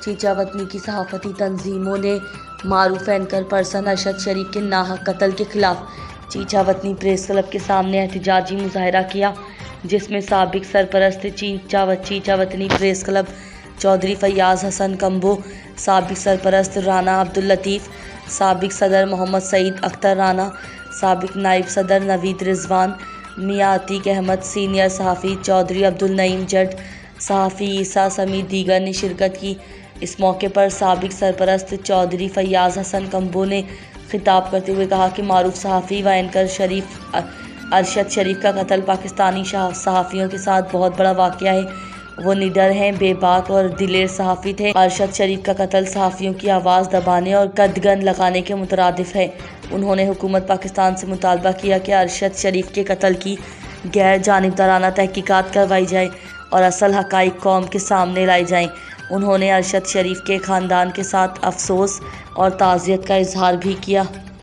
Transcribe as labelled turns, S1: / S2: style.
S1: چیچا وطنی کی صحافتی تنظیموں نے معروف اینکر پرسن ارشد شریف کے ناحق قتل کے خلاف چیچا وطنی پریس کلب کے سامنے احتجاجی مظاہرہ کیا، جس میں سابق سرپرست چیچا وطنی پریس کلب چودھری فیاض حسن کمبو، سابق سرپرست رانا عبداللطیف، سابق صدر محمد سعید اختر رانا، سابق نائب صدر نوید رضوان، میاں عتیق احمد، سینئر صحافی چودھری عبدالنعیم جٹ، صحافی عیسیٰ سمیت دیگر نے شرکت کی۔ اس موقع پر سابق سرپرست چودھری فیاض حسن کمبو نے خطاب کرتے ہوئے کہا کہ معروف صحافی و اینکر ارشد شریف کا قتل پاکستانی صحافیوں کے ساتھ بہت بڑا واقعہ ہے۔ وہ نڈر ہیں، بے باک اور دلیر صحافی تھے۔ ارشد شریف کا قتل صحافیوں کی آواز دبانے اور قدغن لگانے کے مترادف ہے۔ انہوں نے حکومت پاکستان سے مطالبہ کیا کہ ارشد شریف کے قتل کی غیر جانبدارانہ تحقیقات کروائی جائے اور اصل حقائق قوم کے سامنے لائے جائیں۔ انہوں نے ارشد شریف کے خاندان کے ساتھ افسوس اور تعزیت کا اظہار بھی کیا۔